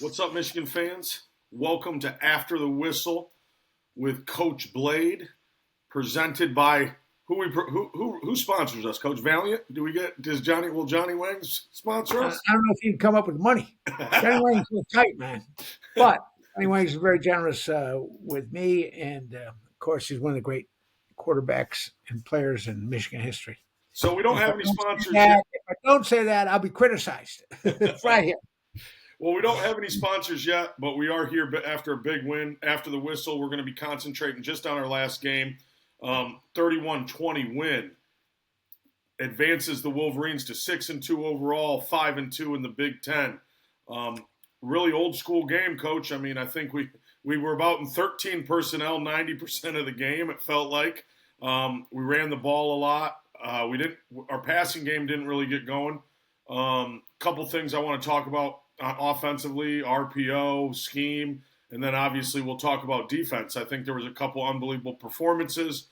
What's up, Michigan fans? Welcome to After the Whistle with Coach Blade, presented by who sponsors us? Coach Valiant? Will Johnny Wings sponsor us? I don't know if you can come up with money. Johnny Wayne's a little tight, man. But Johnny Wayne's is very generous with me, and of course, he's one of the great quarterbacks and players in Michigan history. So we don't have any sponsors yet. If I don't say that, I'll be criticized. Right here. Well, we don't have any sponsors yet, but we are here after a big win. After the whistle, we're going to be concentrating just on our last game. 31-20 win advances the Wolverines to 6-2 overall, 5-2 in the Big Ten. Really old school game, Coach. I mean, I think we were about in 13 personnel 90% of the game. It felt like we ran the ball a lot. Our passing game didn't really get going. Couple things I want to talk about offensively: RPO, scheme, and then obviously we'll talk about defense. I think there was a couple unbelievable performances.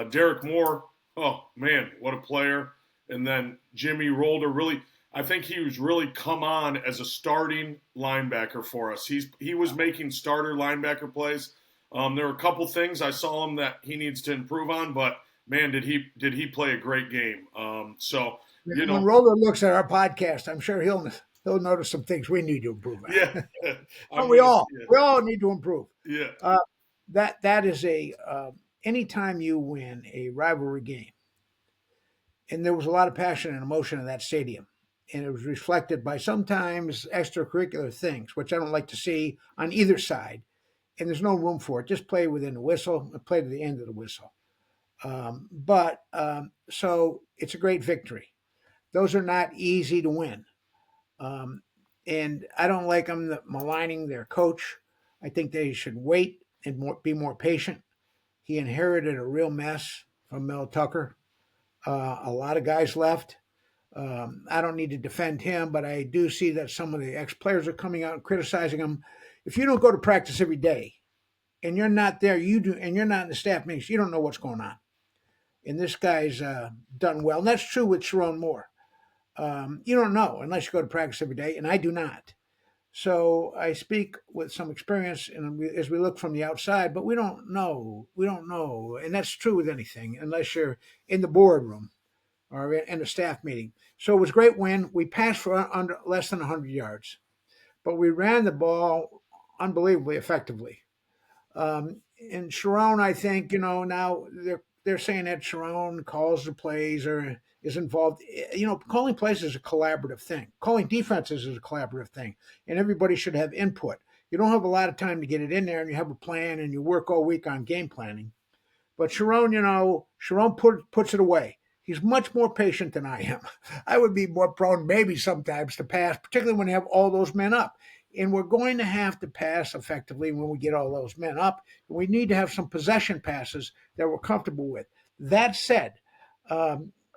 Derek Moore, oh man, what a player! And then Jimmy Rolder, I think he was really come on as a starting linebacker for us. He was making starter linebacker plays. There were a couple things I saw him that he needs to improve on, but man, did he play a great game. When Roller looks at our podcast, I'm sure he'll notice some things we need to improve on. Yeah, we all need to improve. Yeah, that is anytime you win a rivalry game, and there was a lot of passion and emotion in that stadium, and it was reflected by sometimes extracurricular things, which I don't like to see on either side, and there's no room for it. Just play within the whistle and play to the end of the whistle. So it's a great victory. Those are not easy to win. And I don't like them maligning their coach. I think they should wait and be more patient. He inherited a real mess from Mel Tucker. A lot of guys left. I don't need to defend him, but I do see that some of the ex-players are coming out and criticizing him. If you don't go to practice every day and you're not there, and you're not in the staff meetings, you don't know what's going on. And this guy's done well. And that's true with Sharon Moore. You don't know unless you go to practice every day, and I do not. So I speak with some experience, and as we look from the outside, but we don't know. We don't know, and that's true with anything unless you're in the boardroom or in a staff meeting. So it was a great win. We passed for under less than 100 yards, but we ran the ball unbelievably effectively. And Sharon, I think, now they're saying that Sharon calls the plays or is involved. Calling plays is a collaborative thing. Calling defenses is a collaborative thing, and everybody should have input. You don't have a lot of time to get it in there, and you have a plan, and you work all week on game planning. But Sharon, puts it away. He's much more patient than I am. I would be more prone maybe sometimes to pass, particularly when you have all those men up. And we're going to have to pass effectively when we get all those men up. We need to have some possession passes that we're comfortable with. That said,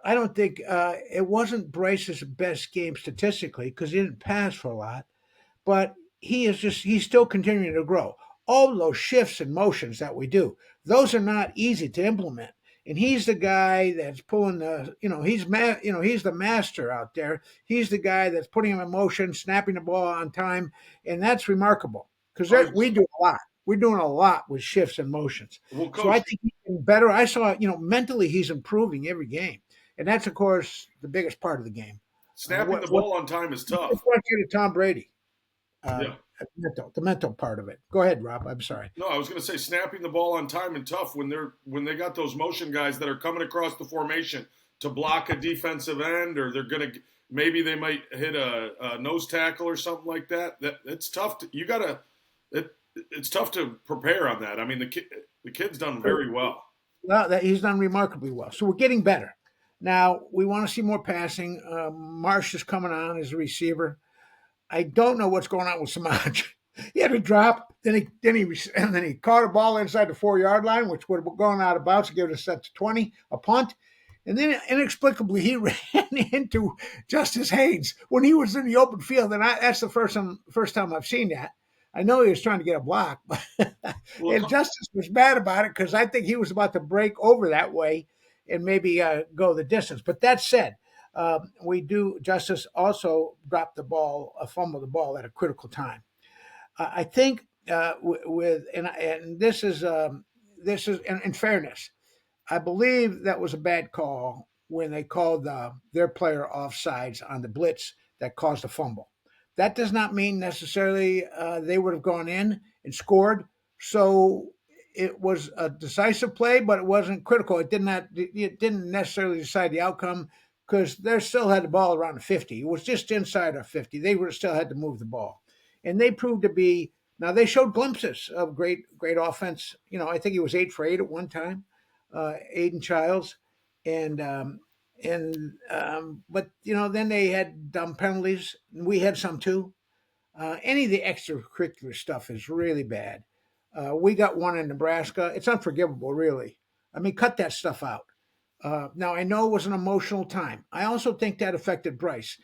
I don't think it wasn't Bryce's best game statistically because he didn't pass for a lot, but he's still continuing to grow. All those shifts and motions that we do, those are not easy to implement. And he's the guy that's pulling he's the master out there. He's the guy that's putting him in motion, snapping the ball on time, and that's remarkable because we do a lot. We're doing a lot with shifts and motions. Well, Coach, so I think he's getting better. I saw, mentally he's improving every game, and that's of course the biggest part of the game. Snapping the ball on time is tough. Let's to Tom Brady. The mental part of it. Go ahead, Rob. I'm sorry. No, I was going to say snapping the ball on time and tough when they got those motion guys that are coming across the formation to block a defensive end, or maybe they might hit a nose tackle or something like that. It's tough. It's tough to prepare on that. I mean, the kid's done very well. Well, he's done remarkably well. So we're getting better. Now we want to see more passing. Marsh is coming on as a receiver. I don't know what's going on with Samaj. He had a drop, then he caught a ball inside the 4-yard line, which would have gone out of bounds to give it a set to 20, a punt. And then inexplicably he ran into Justice Haynes when he was in the open field. And that's the first time I've seen that. I know he was trying to get a block, but and Justice was mad about it because I think he was about to break over that way and maybe go the distance. But that said, Justice also dropped the ball, fumbled the ball at a critical time. I think with and this is in fairness, I believe that was a bad call when they called their player offsides on the blitz that caused a fumble. That does not mean necessarily they would have gone in and scored. So it was a decisive play, but it wasn't critical. It didn't necessarily decide the outcome because they still had the ball around the 50. It was just inside our 50. They would have still had to move the ball, and they proved to be. Now they showed glimpses of great offense. I think he was 8 for 8 at one time, Aiden Childs, and but then they had dumb penalties. We had some too. Any of the extracurricular stuff is really bad. We got one in Nebraska. It's unforgivable, really. I mean, cut that stuff out. Now I know it was an emotional time. I also think that affected Bryce.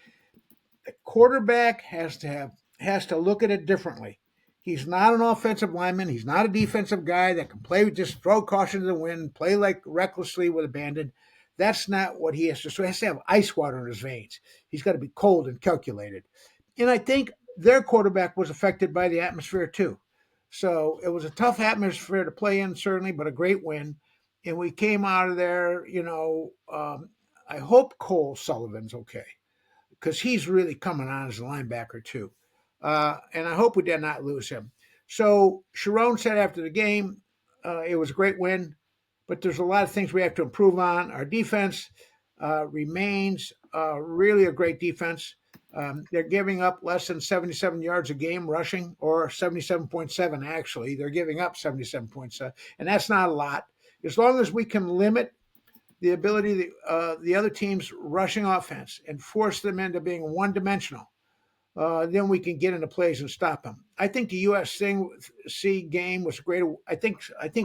The quarterback has to look at it differently. He's not an offensive lineman. He's not a defensive guy that can play just throw caution to the wind, play like recklessly with abandon. That's not what he has to. So he has to have ice water in his veins. He's got to be cold and calculated. And I think their quarterback was affected by the atmosphere too. So it was a tough atmosphere to play in, certainly, but a great win. And we came out of there. I hope Cole Sullivan's okay because he's really coming on as a linebacker too. And I hope we did not lose him. So Sharon said after the game, it was a great win, but there's a lot of things we have to improve on. Our defense remains really a great defense. They're giving up less than 77 yards a game rushing, or 77.7 actually. They're giving up 77.7, and that's not a lot. As long as we can limit the ability of the other team's rushing offense and force them into being one-dimensional, then we can get into plays and stop them. I think the USC game was great. I think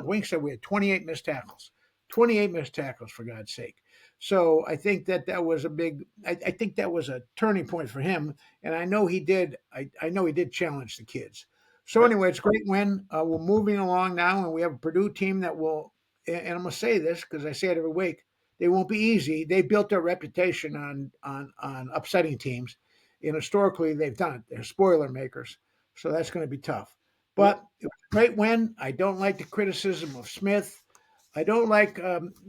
Wink said we had 28 missed tackles. 28 missed tackles, for God's sake. So I think that was a big. I think that was a turning point for him, and I know he did. I know he did challenge the kids. So anyway, it's a great win. We're moving along now, and we have a Purdue team that will. And I'm going to say this because I say it every week. They won't be easy. They built their reputation on upsetting teams, and historically they've done it. They're spoiler makers, so that's going to be tough. But it was a great win. I don't like the criticism of Smith. I don't like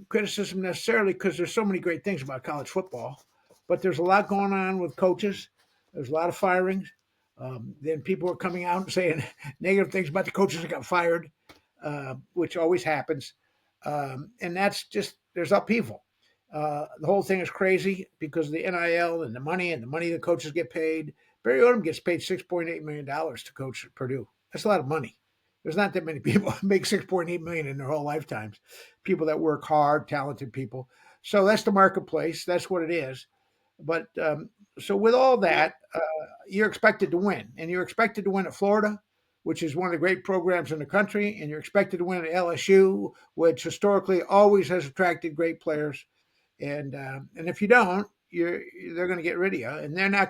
criticism necessarily because there's so many great things about college football, but there's a lot going on with coaches. There's a lot of firings. Then people are coming out and saying negative things about the coaches that got fired, which always happens. And that's just, there's upheaval. The whole thing is crazy because of the NIL and the money the coaches get paid. Barry Odom gets paid $6.8 million to coach at Purdue. That's a lot of money. There's not that many people who make $6.8 million in their whole lifetimes. People that work hard, talented people. So that's the marketplace. That's what it is. But so with all that, you're expected to win, and you're expected to win at Florida, which is one of the great programs in the country, and you're expected to win at LSU, which historically always has attracted great players. And if you don't, they're going to get rid of you, and they're not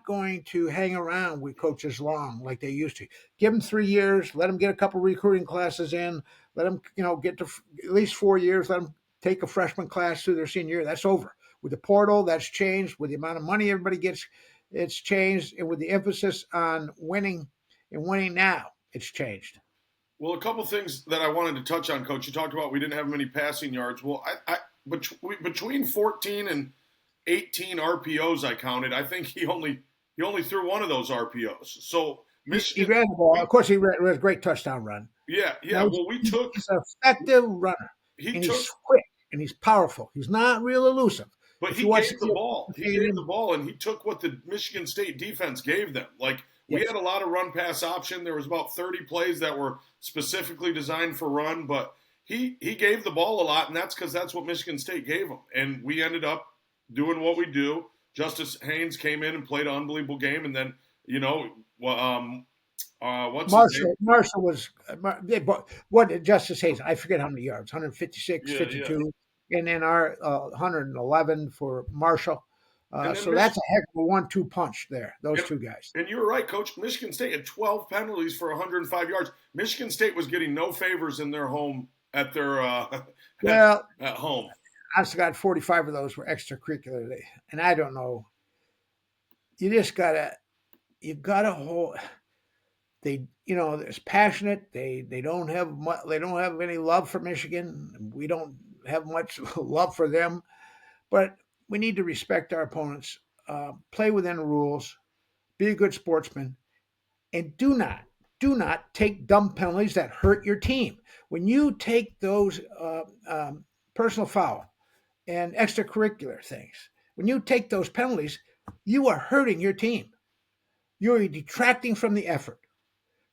going to hang around with coaches long like they used to. Give them 3 years, let them get a couple recruiting classes in, let them get to at least 4 years, let them take a freshman class through their senior year. That's over. With the portal, that's changed. With the amount of money everybody gets, it's changed, and with the emphasis on winning and winning now, it's changed. Well, a couple things that I wanted to touch on, Coach. You talked about we didn't have many passing yards. Well, between 14 and 18 RPOs I counted, I think he only threw one of those RPOs. So He ran the ball. Of course, he ran a great touchdown run. Yeah. Now, Well, he's an effective runner, and he's quick and he's powerful. He's not real elusive. But he gave the ball. He gave the ball, and he took what the Michigan State defense gave them. Like, we had a lot of run-pass option. There was about 30 plays that were specifically designed for run, but he gave the ball a lot, and that's because that's what Michigan State gave him. And we ended up doing what we do. Justice Haynes came in and played an unbelievable game, and then, what's his name? Marshall was what Justice Haynes? I forget how many yards, 156, 52. And then our 111 for Marshall. So that's a heck of a 1-2 punch there, those two guys. And you were right, Coach. Michigan State had 12 penalties for 105 yards. Michigan State was getting no favors in their home at home. I've got 45 of those were extracurricular. And I don't know. You gotta hold. They, it's passionate. They don't have they don't have any love for Michigan. We don't have much love for them, but we need to respect our opponents, play within the rules, be a good sportsman, and do not take dumb penalties that hurt your team. When you take those personal foul and extracurricular things, when you take those penalties, you are hurting your team. You are detracting from the effort.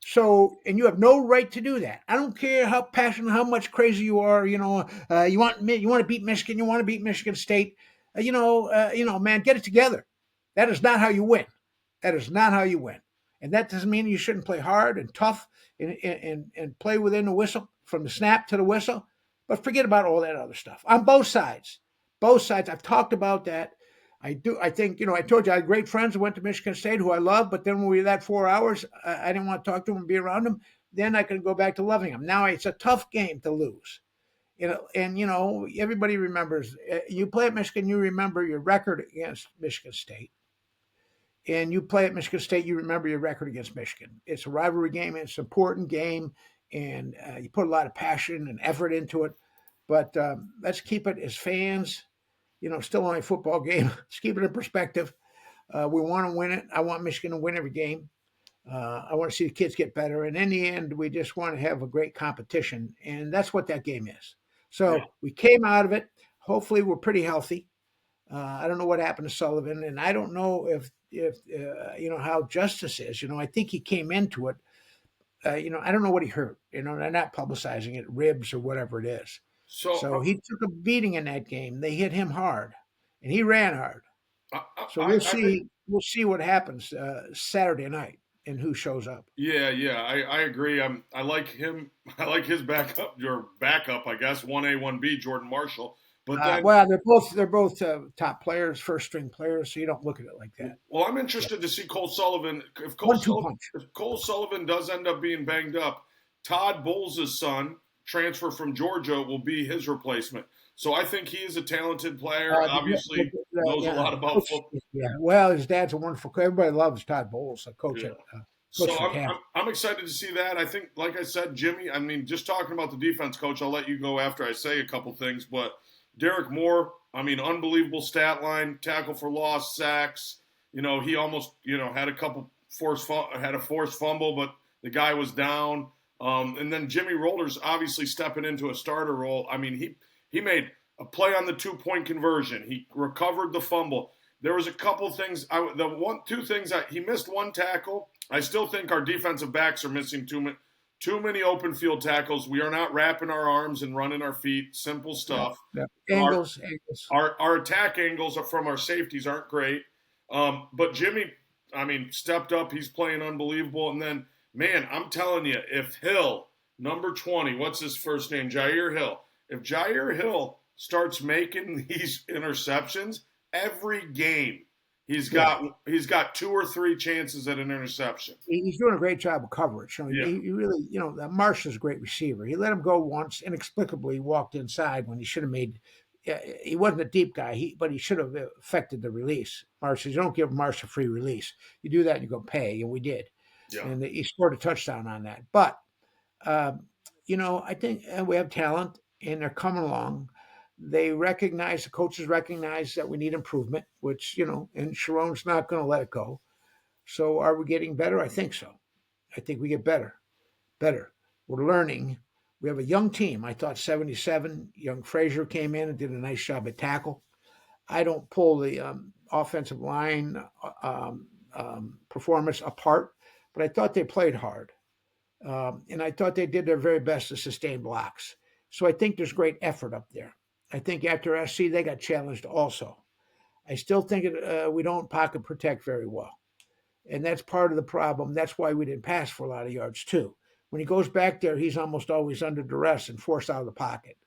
So, and you have no right to do that. I don't care how passionate, how much crazy you are. You want to beat Michigan. You want to beat Michigan State. Man, get it together. That is not how you win. That is not how you win. And that doesn't mean you shouldn't play hard and tough and play within the whistle from the snap to the whistle. But forget about all that other stuff on both sides. Both sides. I've talked about that. I do. I think, I told you I had great friends who went to Michigan State who I love, but then when we were that 4 hours, I didn't want to talk to them and be around them. Then I can go back to loving them. Now it's a tough game to lose. And everybody remembers, you play at Michigan, you remember your record against Michigan State. And you play at Michigan State, you remember your record against Michigan. It's a rivalry game, and it's an important game, and you put a lot of passion and effort into it. But let's keep it as fans, still only a football game. Let's keep it in perspective. We want to win it. I want Michigan to win every game. I want to see the kids get better. And in the end, we just want to have a great competition. And that's what that game is. Yeah. So we came out of it. Hopefully, we're pretty healthy. I don't know what happened to Sullivan, and I don't know if how Justice is. I think he came into it. I don't know what he hurt. They're not publicizing it, ribs or whatever it is. So So he took a beating in that game. They hit him hard, and he ran hard. So we'll I think, see. We'll see what happens Saturday night and who shows up. yeah, I agree. I like him. I like his backup, I guess, 1A, 1B, Jordan Marshall. But then, Well, they're both top players, first string players. So you don't look at it like that. well, I'm interested to see Cole Sullivan. One-two punch. If Cole Sullivan does end up being banged up, Todd Bowles' son, transfer from Georgia, will be his replacement. So I think he is a talented player. Obviously, knows a lot about football. Yeah. Well, his dad's a wonderful coach. Everybody loves Todd Bowles, a coach Yeah. at So coach for I'm, Cam. I'm I'm excited to see that. I think, like I said, Jimmy. I mean, just talking about the defense, coach. I'll let you go after I say a couple things. But Derek Moore, I mean, unbelievable stat line, tackle for loss, sacks. He almost had a couple had a forced fumble, but the guy was down. And then Jimmy Roller's obviously stepping into a starter role. I mean, he made a play on the 2-point conversion. He recovered the fumble. There was a couple things. Two things he missed one tackle. I still think our defensive backs are missing too many open field tackles. We are not wrapping our arms and running our feet. Simple stuff. Yeah. Our, Angles. our attack angles from our safeties aren't great. But Jimmy, I mean, stepped up. He's playing unbelievable. And then, man, I'm telling you, if Hill, number 20, what's his first name? Jair Hill. If Jair Hill starts making these interceptions every game, he's got 2 or 3 chances at an interception. He's doing a great job of coverage. He really, Marsh is a great receiver. He let him go once, inexplicably he walked inside when he should have made. He wasn't a deep guy, but he should have affected the release. Marsh says, you don't give Marsh a free release. You do that, and you go pay, and we did. Yeah. And he scored a touchdown on that. But, I think we have talent, and they're coming along. The coaches recognize that we need improvement, which, and Sharon's not going to let it go. So are we getting better? I think so. I think we get better. We're learning. We have a young team. I thought 77. Young Frazier came in and did a nice job at tackle. I don't pull the offensive line performance apart, but I thought they played hard. And I thought they did their very best to sustain blocks. So I think there's great effort up there. I think after SC, they got challenged also. I still think we don't pocket protect very well. And that's part of the problem. That's why we didn't pass for a lot of yards, too. When he goes back there, he's almost always under duress and forced out of the pocket.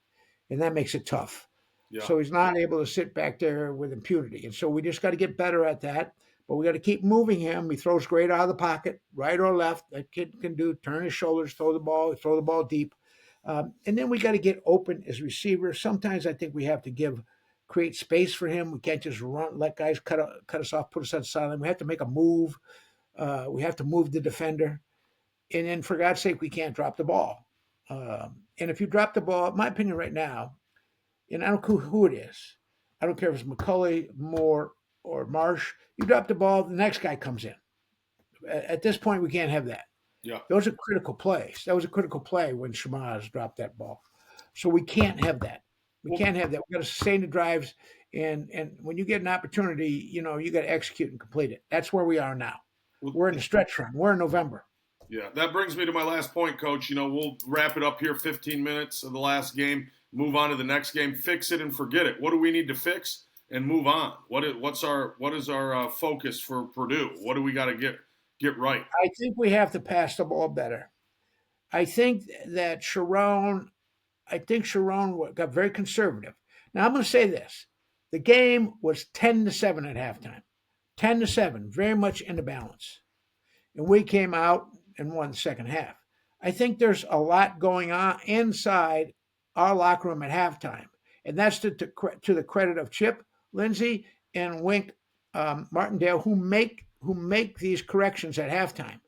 And that makes it tough. Yeah. So he's not able to sit back there with impunity. And so we just got to get better at that. But we got to keep moving him. He throws great out of the pocket, right or left. That kid can turn his shoulders, throw the ball deep. And then we got to get open as receivers. Sometimes I think we have to create space for him. We can't just let guys cut us off, put us on silent. We have to make a move. We have to move the defender. And then, for God's sake, we can't drop the ball. And if you drop the ball, in my opinion, right now, and I don't care who it is, I don't care if it's McCulley, Moore, or Marsh. You drop the ball, the next guy comes in. At this point, we can't have that. Yeah. Those are critical plays. That was a critical play when Shamaz dropped that ball. So we can't have that. We Well, can't have that. We got to sustain the drives, and when you get an opportunity, you got to execute and complete it. That's where we are now. well, We're in the stretch run. We're in November. yeah, that brings me to my last point, Coach. We'll wrap it up here, 15 minutes of the last game, move on to the next game, fix it and forget it. What do we need to fix and move on? What is our focus for Purdue? What do we got to get right? I think we have to pass the ball better. I think that Sharon got very conservative. Now I'm going to say this: the game was 10-7 at halftime, 10-7, very much in the balance, and we came out and won the second half. I think there's a lot going on inside our locker room at halftime, and that's to the credit of Chip, Lindsay, and Wink Martindale, who make these corrections at halftime.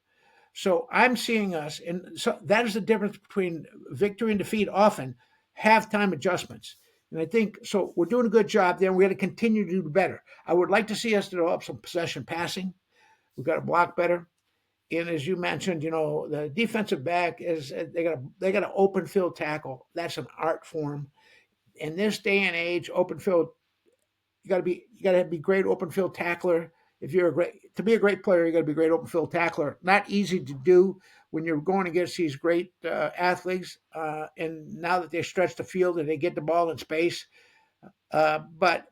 So I'm seeing us, and so that is the difference between victory and defeat. Often, halftime adjustments, and I think so. We're doing a good job there. And we got to continue to do better. I would like to see us develop some possession passing. We've got to block better. And as you mentioned, the defensive back is they got an open field tackle. That's an art form. In this day and age, open field you got to be great open field tackler. If you're to be a great player, you got to be a great open field tackler. Not easy to do when you're going against these great athletes. And now that they stretch the field and they get the ball in space, but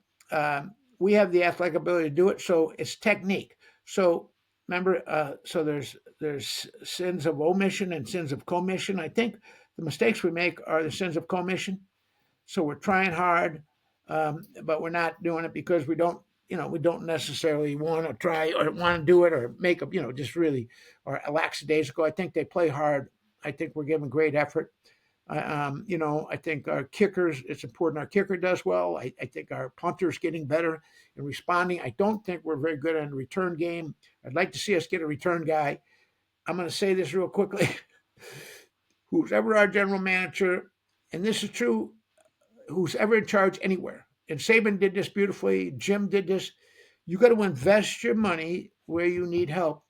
we have the athletic ability to do it. So it's technique. So remember, so there's sins of omission and sins of commission. I think the mistakes we make are the sins of commission. So we're trying hard, but we're not doing it because we don't necessarily want to try or want to do it or make up, just really or lackadaisical. I think they play hard. I think we're giving great effort. I think our kickers, it's important our kicker does well. I think our punter's getting better in responding. I don't think we're very good on the return game. I'd like to see us get a return guy. I'm going to say this real quickly. Who's ever our general manager, and this is true, who's ever in charge anywhere. And Saban did this beautifully. Jim did this. You got to invest your money where you need help.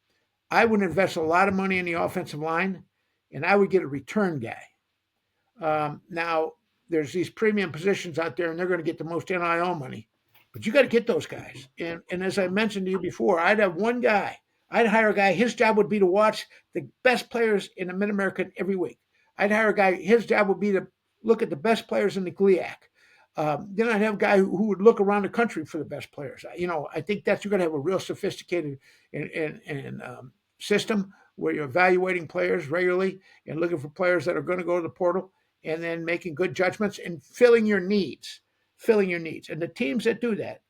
I would invest a lot of money in the offensive line, and I would get a return guy. Now, there's these premium positions out there, and they're going to get the most NIL money. But you got to get those guys. And as I mentioned to you before, I'd have one guy. I'd hire a guy. His job would be to watch the best players in the Mid-American every week. I'd hire a guy. His job would be to look at the best players in the GLIAC. Then I'd have a guy who would look around the country for the best players. I think that's you're going to have a real sophisticated system where you're evaluating players regularly and looking for players that are going to go to the portal and then making good judgments and filling your needs. And the teams that do that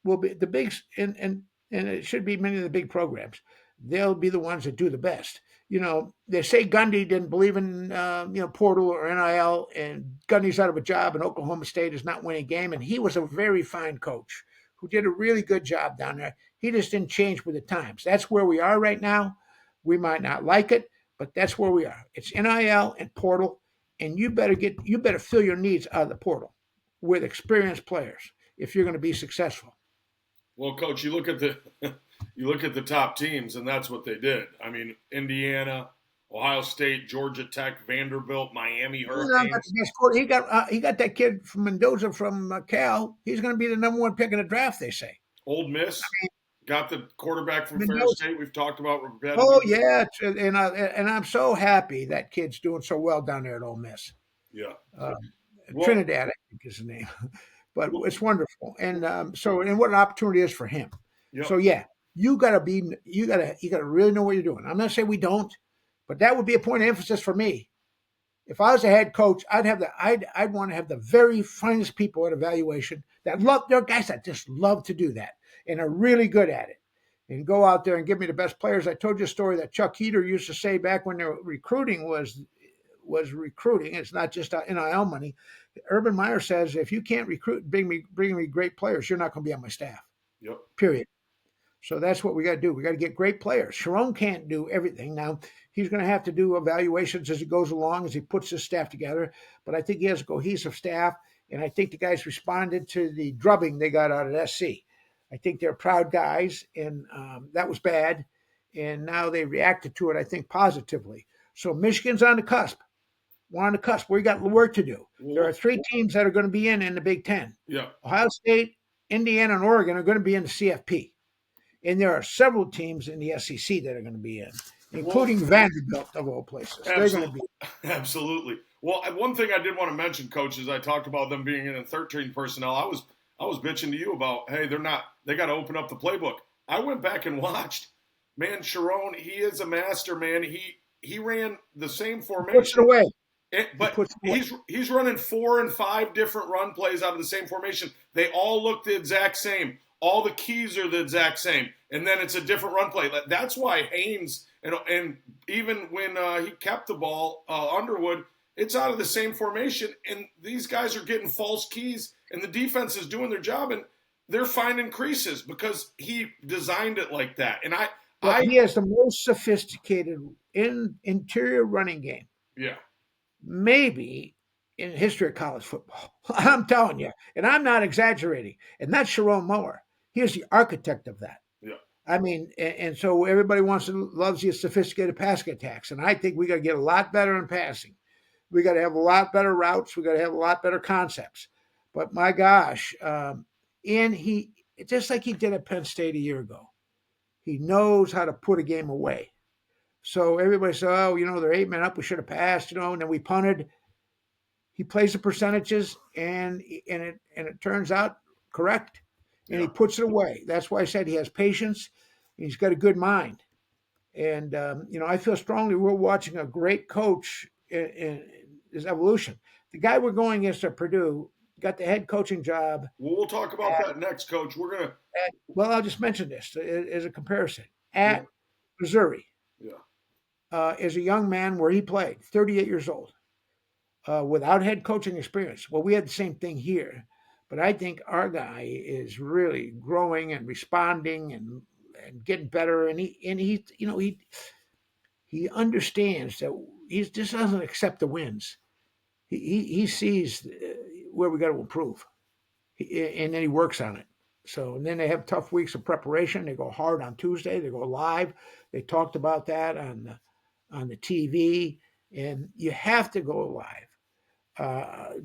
will be the big and it should be many of the big programs. They'll be the ones that do the best. They say Gundy didn't believe in portal or NIL, and Gundy's out of a job, and Oklahoma State is not winning a game. And he was a very fine coach who did a really good job down there. He just didn't change with the times. That's where we are right now. We might not like it, but that's where we are. It's NIL and portal, and you better fill your needs out of the portal with experienced players if you're going to be successful. Well, Coach, you look at the top teams, and that's what they did. I mean, Indiana, Ohio State, Georgia Tech, Vanderbilt, Miami Hurricanes. He got that kid from Mendoza from Cal. He's going to be the number one pick in the draft. They say. Old Miss got the quarterback from Fair Mendoza. State. We've talked about. Oh yeah, and I'm so happy that kid's doing so well down there at Ole Miss. Yeah, Trinidad, I think is the name. But it's wonderful, and what an opportunity it is for him. Yep. So yeah, you gotta really know what you're doing. I'm not saying we don't, but that would be a point of emphasis for me. If I was a head coach, I'd want to have the very finest people at evaluation that love. There are guys that just love to do that and are really good at it, and go out there and give me the best players. I told you a story that Chuck Heater used to say back when their recruiting was recruiting. It's not just NIL money. Urban Meyer says, if you can't recruit, bring me great players, you're not going to be on my staff. Yep. Period. So that's what we got to do. We got to get great players. Sharon can't do everything. Now, he's going to have to do evaluations as he goes along, as he puts his staff together. But I think he has a cohesive staff. And I think the guys responded to the drubbing they got out at SC. I think they're proud guys, and that was bad. And now they reacted to it, I think, positively. So Michigan's on the cusp. We're on the cusp. We got work to do. There are three teams that are going to be in the Big Ten. Yeah. Ohio State, Indiana, and Oregon are going to be in the CFP. And there are several teams in the SEC that are going to be in, including Vanderbilt, of all places. They're going to be. Absolutely. Well, one thing I did want to mention, Coach, is I talked about them being in 13 personnel. I was bitching to you about, hey, they got to open up the playbook. I went back and watched. Man, Sharon, he is a master, man. He ran the same formation. Puts it away. But he's running 4 and 5 different run plays out of the same formation. They all look the exact same. All the keys are the exact same, and then it's a different run play. That's why Haynes and even when he kept the ball, Underwood, it's out of the same formation, and these guys are getting false keys, and the defense is doing their job, and they're finding creases because he designed it like that. And he has the most sophisticated interior running game. Yeah. Maybe in the history of college football. I'm telling you, and I'm not exaggerating. And that's Sharon Moore. He is the architect of that. Yeah. I mean, and so everybody loves these sophisticated passing attacks. And I think we got to get a lot better in passing. We got to have a lot better routes. We got to have a lot better concepts. But my gosh, and he, just like he did at Penn State a year ago, he knows how to put a game away. So everybody said, oh, they're 8 men up. We should have passed, and then we punted. He plays the percentages, and it turns out correct. And he puts it away. That's why I said he has patience. He's got a good mind. And, I feel strongly we're watching a great coach in his evolution. The guy we're going against at Purdue got the head coaching job. Well, we'll talk about that next, Coach. We're going to. Well, I'll just mention this as a comparison. At Missouri, as a young man where he played, 38 years old, without head coaching experience. Well, we had the same thing here. But I think our guy is really growing and responding and getting better. And he understands that he just doesn't accept the wins. He sees where we got to improve, and then he works on it. So, and then they have tough weeks of preparation. They go hard on Tuesday. They go live. They talked about that on the TV, and you have to go live.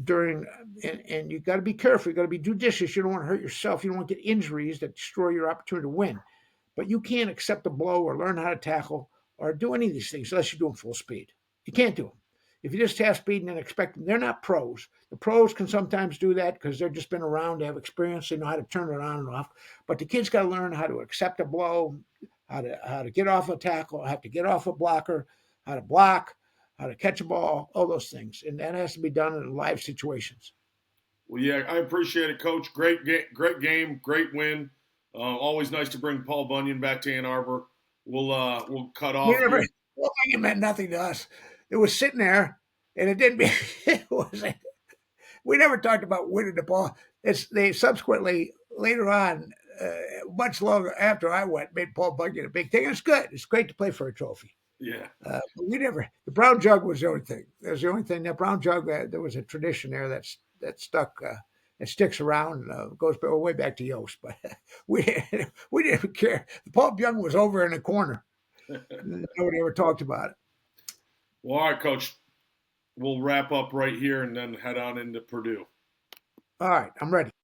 During and you got to be careful. You got to be judicious. You don't want to hurt yourself. You don't want to get injuries that destroy your opportunity to win. But you can't accept a blow or learn how to tackle or do any of these things unless you're doing full speed. You can't do them. If you just have speed and then expect them, they're not pros. The pros can sometimes do that because they've just been around, they have experience, they know how to turn it on and off. But the kids got to learn how to accept a blow, how to get off a tackle, how to get off a blocker, how to block, how to catch a ball, all those things. And that has to be done in live situations. Well, yeah, I appreciate it, Coach. Great game, great win. Always nice to bring Paul Bunyan back to Ann Arbor. We'll cut off. Paul Bunyan meant nothing to us. It was sitting there, and it didn't mean it wasn't. We never talked about winning the ball. They subsequently, later on, much longer after I went, made Paul Bunyan a big thing. It's good. It's great to play for a trophy. Yeah. But the brown jug was the only thing. That was the only thing. That brown jug, there was a tradition there that stuck, it sticks around, goes way back to Yost. But we didn't care. The Paul Bunyan was over in the corner. Nobody ever talked about it. Well, all right, Coach. We'll wrap up right here and then head on into Purdue. All right, I'm ready.